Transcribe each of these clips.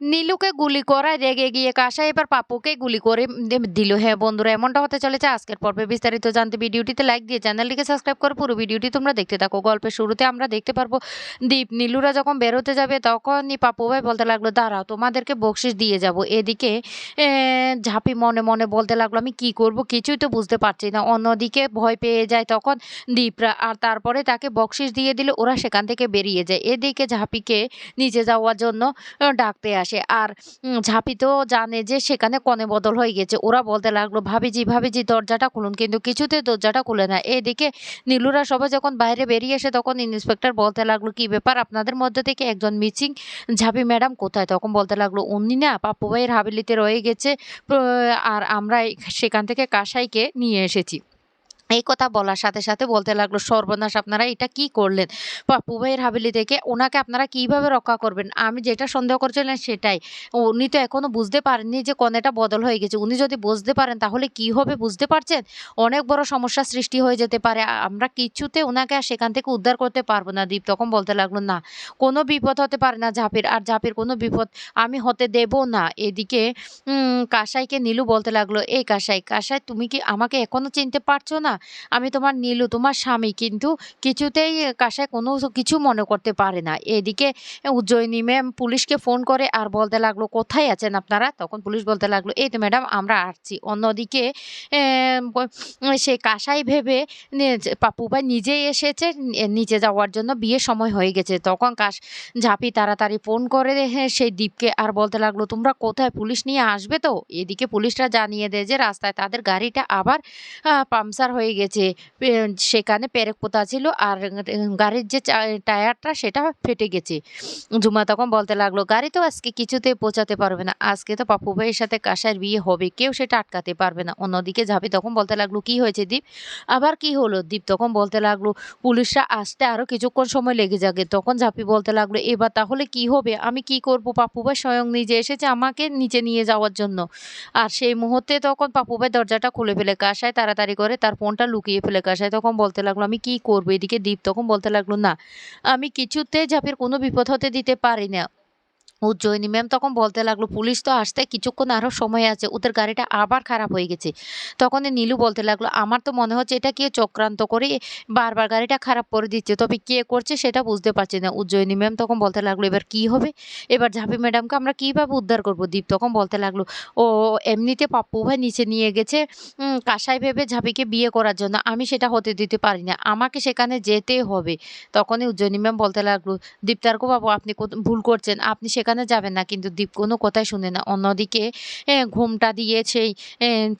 নীলুকে গুলি করায় রেগে গিয়ে কাঁসা এবার পাপ্পুকে গুলি করে দিল। হ্যাঁ বন্ধুরা, এমনটা হতে চলেছে আজকের পর্বে। বিস্তারিত জানতে ভিডিওটিতে লাইক দিয়ে চ্যানেলটিকে সাবস্ক্রাইব করে পুরো ভিডিওটি তোমরা দেখতে থাকো। গল্পের শুরুতে আমরা দেখতে পারবো দীপ নীলুরা যখন বেরোতে যাবে তখনই পাপ্পু ভাই বলতে লাগলো, দাঁড়াও তোমাদেরকে বকশিস দিয়ে যাব। এদিকে ঝাঁপি মনে মনে বলতে লাগলো, আমি কি করব কিছুই তো বুঝতে পারছি না। অন্যদিকে ভয় পেয়ে যায় তখন দীপরা, আর তারপরে তাকে বকশিস দিয়ে দিলে ওরা সেখান থেকে বেরিয়ে যায়। এদিকে ঝাঁপিকে নিচে যাওয়ার জন্য ডাকতে আসে। আর ঝাঁপি তো জানে যে সেখানে কনে বদল হয়ে গেছে। ওরা বলতে লাগলো, ভাবিজি ভাবিজি দরজাটা খুলুন, কিন্তু কিছুতে দরজাটা খুলে না। এদিকে নীলুরা সবাই যখন বাইরে বেরিয়ে আসে তখন ইন্সপেক্টর বলতে লাগলো, কি ব্যাপার আপনাদের মধ্যে থেকে একজন মিসিং, ঝাঁপি ম্যাডাম কোথায়? তখন বলতে লাগলো, উনি না পাপ্পু ভাইয়ের হাবিলিতে রয়ে গেছে, আর আমরা সেখান থেকে কাসাইকে নিয়ে এসেছি। এই কথা বলার সাথে সাথে বলতে লাগলো, সর্বনাশ, আপনারা এটা কি করলেন? পাপ্পু ভাইয়ের হাভেলি থেকে ওনাকে আপনারা কিভাবে রক্ষা করবেন? আমি যেটা সন্দেহ করছিলাম সেটাই। উনি তো এখনো বুঝতে পারেননি যে কনেটা বদল হয়ে গেছে। উনি যদি বুঝতে পারেন তাহলে কি হবে বুঝতে পারছেন? অনেক বড় সমস্যার সৃষ্টি হয়ে যেতে পারে। আমরা কিছুতে উনাকে আর সেখান থেকে উদ্ধার করতে পারবো না। দীপ তখন বলতে লাগলো, না, কোনো বিপদ হতে পারে না ঝাঁপির, আর ঝাঁপির কোনো বিপদ আমি হতে দেব না। এদিকে কাসাইকে নীলু বলতে লাগলো, এই কাসাই, কাসাই তুমি কি আমাকে এখনো চিনতে পারছো না? আমি তোমার নীলু, তোমার স্বামী। কিন্তু কিছুতেই কাসাই কোনো কিছু মনে করতে পারে না। এদিকে উজ্জয়িনী ম্যাম পুলিশকে ফোন করে আর বলতে লাগলো, কোথায় আছেন আপনারা? তখন পুলিশ বলতে লাগলো, এই তো ম্যাডাম আমরা আসছি। অন্যদিকে সে কাসাই ভেবে পাপ্পু ভাই নিজেই এসেছে নিচে যাওয়ার জন্য, বিয়ের সময় হয়ে গেছে। তখন ঝাঁপি তাড়াতাড়ি ফোন করে সেই দ্বীপকে আর বলতে লাগলো, তোমরা কোথায়? পুলিশ নিয়ে আসবে তো? এদিকে পুলিশরা জানিয়ে দেয় যে রাস্তায় তাদের গাড়িটা আবার পাংচার হয়ে গেছে। পে সেখানে পেরেক পোঁতা ছিল, আর গাড়ির যে টায়ারটা সেটা ফেটে গেছে। ঝুমা তখন বলতে লাগলো, গাড়ি তো আজকে কিছুতেই পৌঁছাতে পারবে না। আজকে তো পাপ্পু ভাইয়ের সাথে কাসাইয়ের বিয়ে হবে, কেউ সেটা আটকাতে পারবে না। অন্যদিকে ঝাঁপি তখন বলতে লাগলো, কি হয়েছে দীপ? আবার কি হলো? দীপ তখন বলতে লাগলো, পুলিশরা আসতে আরো কিছুক্ষণ সময় লেগে যাবে। তখন ঝাঁপি বলতে লাগলো, এবার তাহলে কি হবে? আমি কি করব? পাপ্পু ভাই স্বয়ং নিজে এসেছে আমাকে নিচে নিয়ে যাওয়ার জন্য। আর সেই মুহূর্তে তখন পাপ্পু ভাই দরজাটা খুলে ফেলে। কাসাই তাড়াতাড়ি করে তার ফোনটা লুকিয়ে ফেলে। কাসাই তখন বলতে লাগলো, আমি কি করব? এদিকে দীপ তখন বলতে লাগলো, না, আমি কিছুতেই ঝাঁপির কোনো বিপদ হতে দিতে পারি না। উজ্জয়িনী ম্যাম তখন বলতে লাগলো, পুলিশ তো আসতে কিছুক্ষণ আরো সময় আছে, ওদের গাড়িটা আবার খারাপ হয়ে গেছে। তখনই নীলু বলতে লাগলো, আমার তো মনে হচ্ছে এটা কেউ চক্রান্ত করে বারবার গাড়িটা খারাপ করে দিচ্ছে, তবে কে করছে সেটা বুঝতে পারছি না। উজ্জয়িনী ম্যাম তখন বলতে লাগলো, এবার কি হবে? এবার ঝাঁপি ম্যাডামকে আমরা কিভাবে উদ্ধার করব? দীপ তখন বলতে লাগলো, ও এমনিতে পাপ্পু ভাই নিচে নিয়ে গেছে কাসাই ভেবে ঝাঁপিকে বিয়ে করার জন্য। আমি সেটা হতে দিতে পারি না, আমাকে সেখানে যেতে হবে। তখনই উজ্জয়িনী ম্যাম বলতে লাগলো, দীপ্তার্ক বাবু, আপনি ভুল করছেন, আপনি সেখানে যাবেন না। কিন্তু দীপ কোনো কথাই শুনে না। অন্যদিকে ঘোমটা দিয়ে সেই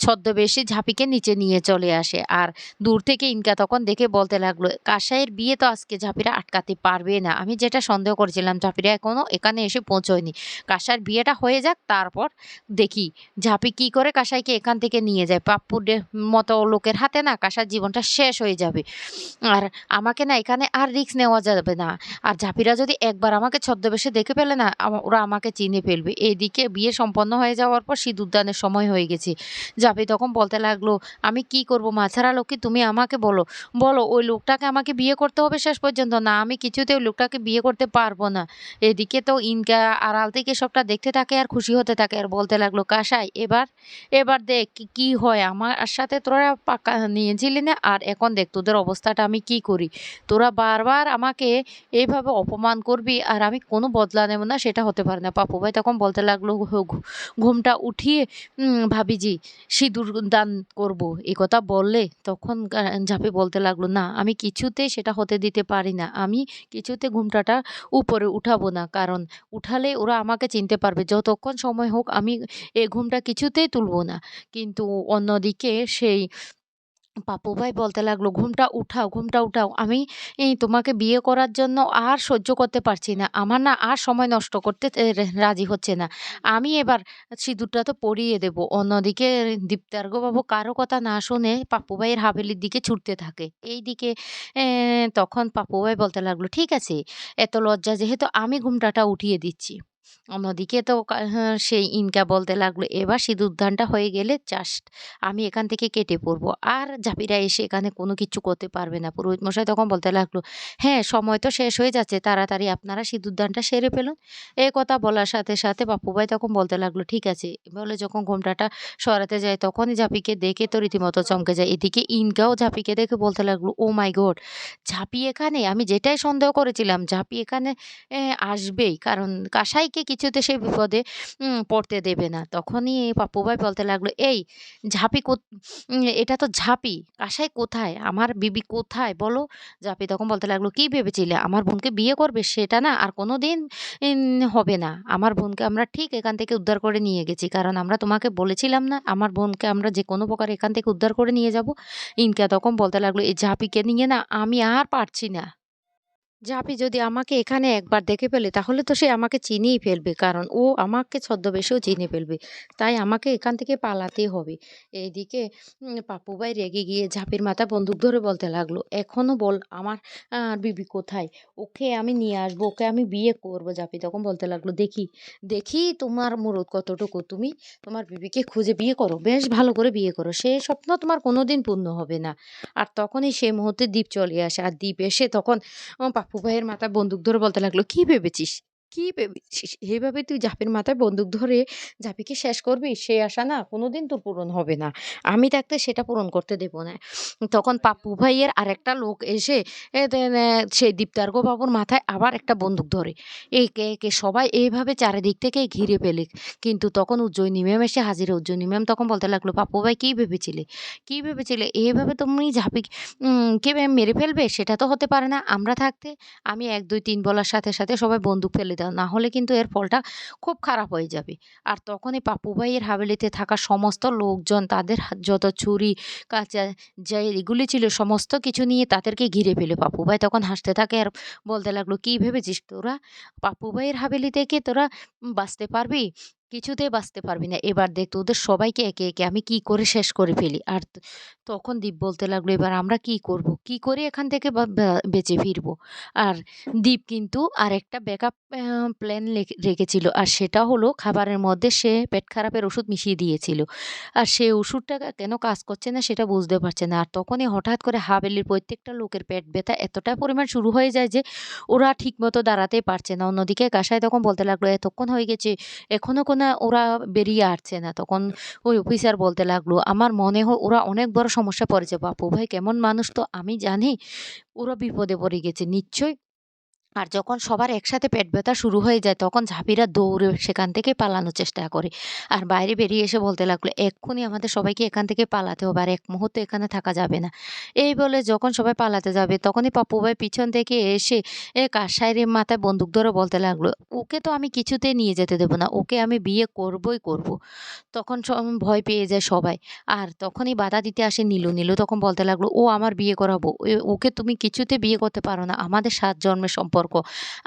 ছদ্মবেশী ঝাঁপিকে নিচে নিয়ে চলে আসে। আর দূর থেকে ইনকা তখন দেখে বলতে লাগলো, কাসাইয়ের বিয়ে তো আজকে ঝাঁপিরা আটকাতে পারবে না। আমি যেটা সন্দেহ করেছিলাম ঝাঁপিরা এখনো এখানে এসে পৌঁছয়নি। কাসাইয়ের বিয়েটা হয়ে যাক, তারপর দেখি ঝাঁপি কি করে কাসাইকে এখান থেকে নিয়ে যায়। পাপ্পুর মতো লোকের হাতে না কাসার জীবনটা শেষ হয়ে যাবে। আর আমাকে না এখানে আর রিস্ক নেওয়া যাবে না। আর ঝাঁপিরা যদি একবার আমাকে ছদ্মবেশে দেখে ফেলে না, ওরা আমাকে চিনে ফেলবে। এইদিকে বিয়ে সম্পন্ন হয়ে যাওয়ার পর সিঁদুরদানের সময় হয়ে গেছে। ঝাঁপি তখন বলতে লাগলো, আমি কি করব? মাছাড়া লক্ষ্মী, তুমি আমাকে বলো, বলো ওই লোকটাকে আমাকে বিয়ে করতে হবে শেষ পর্যন্ত? না, আমি কিছুতে ওই লোকটাকে বিয়ে করতে পারবো না। এদিকে তো ইনকা আড়াল থেকে সবটা দেখতে থাকে আর খুশি হতে থাকে, আর বলতে লাগলো, কাসাই, এবার এবার দেখ কি হয়। আমার সাথে তোরা পাক্কা নিয়েছিলি না, আর এখন দেখ তোদের অবস্থাটা আমি কি করি। তোরা বারবার আমাকে এইভাবে অপমান করবি আর আমি কোনো বদলা নেব না, সেটা হতে পারে না। পাপ্পু ভাই তখন বলতে লাগলো, ঘুমটা উঠিয়ে ভাবিজি সিঁদুর দান করব। এ কথা বললে তখন ঝাঁপি বলতে লাগলো, না, আমি কিছুতেই সেটা হতে দিতে পারি না। আমি কিছুতে ঘুমটাটা উপরে উঠাবো না, কারণ উঠালে ওরা আমাকে চিনতে পারবে। যতক্ষণ সময় হোক আমি এ ঘুমটা কিছুতেই তুলবো না। কিন্তু অন্যদিকে সেই পাপ্পু ভাই বলতে লাগলো, ঘুমটা উঠাও, ঘুমটা উঠাও। আমি তোমাকে বিয়ে করার জন্য আর সহ্য করতে পারছি না। আমার না আর সময় নষ্ট করতে রাজি হচ্ছে না। আমি এবার সিঁদুরটা তো পরিয়ে দেব। অন্যদিকে দীপ্তার্গবাবু কারো কথা না শুনে পাপ্পু ভাইয়ের হাভেলির দিকে ছুটতে থাকে। এইদিকে তখন পাপ্পু ভাই বলতে লাগলো, ঠিক আছে, এত লজ্জা যেহেতু, আমি ঘুমটাটা উঠিয়ে দিচ্ছি। অন্যদিকে তো হ্যাঁ, সেই ইনকা বলতে লাগলো, "এবার সিঁদুরদানটা হয়ে গেলে জাস্ট আমি এখান থেকে কেটে পড়বো। আর জাপিরা এসে এখানে কোনো কিচ্ছু করতে পারবে না।" পুরোহিত মশাই তখন বলতে লাগলো, "হ্যাঁ, সময় তো শেষ হয়ে যাচ্ছে। তাড়াতাড়ি আপনারা সিঁদুরদানটা সেরে ফেলুন।" এই কথা বলার সাথে, সাথে পাপ্পু ভাই তখন বলতে লাগলো, "ঠিক আছে।" বলে যখন ঘোমটাটা সরাতে যায় তখনই জাপিকে দেখে তো রীতিমতো চমকে যায়। এদিকে ইনকাও জাপিকে দেখে বলতে লাগলো, "ওহ মাই গড! ঝাঁপি এখানে? আমি যেটাই সন্দেহ করেছিলাম ঝাঁপি এখানে আসবেই। কারণ কাসাইকে কিছুতে সে বিপদে পড়তে দেবে না।" তখনই পাপ্পু ভাই বলতে লাগলো, "এই ঝাঁপি এটা তো ঝাঁপি। কাসাই কোথায়? আমার বিবি কোথায় বলো?" ঝাঁপি তখন বলতে লাগলো, "কি ভেবেছিলে? আমার বোনকে বিয়ে করবে? সেটা না আর কোনোদিন ইন হবে না। আমার বোনকে আমরা ঠিক এখান থেকে উদ্ধার করে নিয়ে গেছি। কারণ আমরা তোমাকে বলেছিলাম না? আমার বোনকে আমরা যে কোনো প্রকারে এখান থেকে উদ্ধার করে নিয়ে যাবো।" ইনকা তখন বলতে লাগলো, "এই ঝাঁপিকে নিয়ে না আমি আর পারছি না। জাপি যদি আমাকে এখানে একবার দেখে ফেলে তাহলে তো সে আমাকে চিনেই ফেলবে। কারণ ও আমাকে ছদ্মবেশেও চিনে ফেলবে। তাই আমাকে এখান থেকে পালাতেই হবে।" এইদিকে পাপ্পু ভাই রেগে গিয়ে ঝাঁপির মাথায় বন্দুক ধরে বলতে লাগলো, "এখনো বল আমার বিবি কোথায়? ওকে আমি নিয়ে আসবো। ওকে আমি বিয়ে করবো।" ঝাঁপি তখন বলতে লাগলো, "দেখি, দেখি তোমার মুরুদ কতটুকু। তুমি তোমার বিবিকে খুঁজে বিয়ে করো। বেশ ভালো করে বিয়ে করো। সে স্বপ্ন তোমার কোনোদিন পূর্ণ হবে না।" আর তখনই সেই মুহূর্তে দীপ চলে আসে। আর দীপ এসে তখন পাপ্পু ভাইয়ের মাথায় বন্দুক ধরে বলতে লাগলো, "কি ভেবেছিস? কি ভেবেছিস? এভাবে তুই জাপির মাথায় বন্দুক ধরে জাপিকে শেষ করবি? সে আশা না কোনোদিন তোর পূরণ হবে না। আমি থাকতে সেটা পূরণ করতে দেব না।" তখন পাপ্পু ভাইয়ের আরেকটা লোক এসে সেই দীপ্তার্ঘ বাবুর মাথায় আবার একটা বন্দুক ধরে। একে, একে সবাই এইভাবে চারিদিক থেকে ঘিরে ফেলে। কিন্তু তখন উজ্জয়িনী ম্যাম এসে হাজির। উজ্জয়িনী ম্যাম তখন বলতে লাগলো, "পাপ্পু ভাই কি ভেবেছিলে? কি ভেবেছিলে? এভাবে তুমি ঝাঁপি কে মেরে ফেলবে? সেটা তো হতে পারে না। আমরা থাকতে আমি ১, ২, ৩ বলার সাথে, সাথে সবাই বন্দুক ফেলে দাও। না হলে কিন্তু এর ফলটা খুব খারাপ হয়ে যাবে।" আর তখনই পাপ্পু ভাইয়ের হাভেলিতে থাকা সমস্ত লোকজন তাদের যত ছুরি, কাঁচা যে এগুলি ছিল সমস্ত কিছু নিয়ে তাদেরকে ঘিরে ফেলে। পাপ্পু ভাই তখন হাসতে থাকে আর বলতে লাগলো, "কি ভেবেছিস তোরা? পাপ্পু ভাইয়ের হাভেলি থেকে তোরা বাঁচতে পারবি? কিছুতেই বাঁচতে পারবি না। এবার দেখ তোদের সবাইকে একে, একে আমি কি করে শেষ করে ফেলি।" আর তখন দীপ বলতে লাগলো, "এবার আমরা কি করব? কি করে এখান থেকে বা বা বেঁচে ফিরবো?" আর দীপ কিন্তু আরেকটা ব্যাকআপ প্ল্যান রেখেছিল। আর সেটা হলো খাবারের মধ্যে সে পেট খারাপের ওষুধ মিশিয়ে দিয়েছিল। আর সেই ওষুধটা কেন কাজ করছে না সেটা বুঝতে পারছে না। আর তখনই হঠাৎ করে হাভেলির প্রত্যেকটা লোকের পেট ব্যথা এতটা পরিমাণ শুরু হয়ে যায় যে ওরা ঠিকমতো দাঁড়াতেই পারছে না। অন্যদিকে কাসাই তখন বলতে লাগলো, "এতক্ষণ হয়ে গেছে, এখনো ওরা বেরিয়ে আসছে না।" তখন ওই অফিসার বলতে লাগলো, "আমার মনে হয় ওরা অনেক বড় সমস্যায় পড়েছে। বাপু ভাই কেমন মানুষ তো আমি জানি। ওরা বিপদে পড়ে গেছে নিশ্চয়ই।" আর যখন সবার একসাথে পেট ব্যথা শুরু হয়ে যায় তখন ঝাঁপিরা দৌড়ে সেখান থেকে পালানোর চেষ্টা করে। আর বাইরে বেরিয়ে এসে বলতে লাগলো, "এক্ষুনি আমাদের সবাইকে এখান থেকে পালাতে হবে। আর এক মুহূর্ত এখানে থাকা যাবে না।" এই বলে যখন সবাই পালাতে যাবে তখনই পাপ্পু ভাই পিছন থেকে এসে কাসাইয়ের মাথায় বন্দুক ধরে বলতে লাগলো, "ওকে তো আমি কিছুতেই নিয়ে যেতে দেব না। ওকে আমি বিয়ে করবই করব।" তখন ভয় পেয়ে যায় সবাই। আর তখনই বাধা দিতে আসে নীলু। নীলু তখন বলতে লাগলো, "ও আমার বিয়ে করাবো। ওকে তুমি কিছুতে বিয়ে করতে পারো না। আমাদের ৭ জন্মের সম্পর্ক।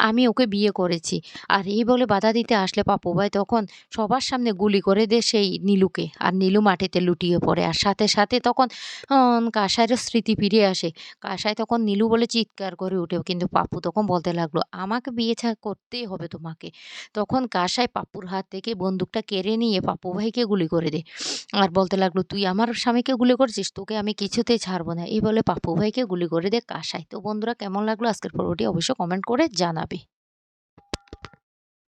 আমি ওকে বিয়ে করেছি।" আর এই বলে বাধা দিতে আসলে পাপ্পু ভাই তখন সবার সামনে গুলি করে দেয় সেই নীলুকে। আর নীলু মাটিতে লুটিয়ে পড়ে। আর সাথে, সাথে তখন কাসাইয়েরও স্মৃতি ফিরে আসে। কাসাই তখন নীলু বলে চিৎকার করে উঠে। কিন্তু পাপ্পু তখন বলতে লাগলো, "আমাকে বিয়ে করতেই হবে তোমাকে।" তখন কাসাই পাপ্পুর হাত থেকে বন্দুকটা কেড়ে নিয়ে পাপ্পু ভাইকে গুলি করে দেয়। আর বলতে লাগলো, "তুই আমার স্বামীকে গুলি করেছিস? তোকে আমি কিছুতেই ছাড়বো না।" এই বলে পাপ্পু ভাইকে গুলি করে দেয় কাসাই। তো বন্ধুরা কেমন লাগলো আজকের পর্বটি অবশ্যই কমেন্ট করে জানাবে।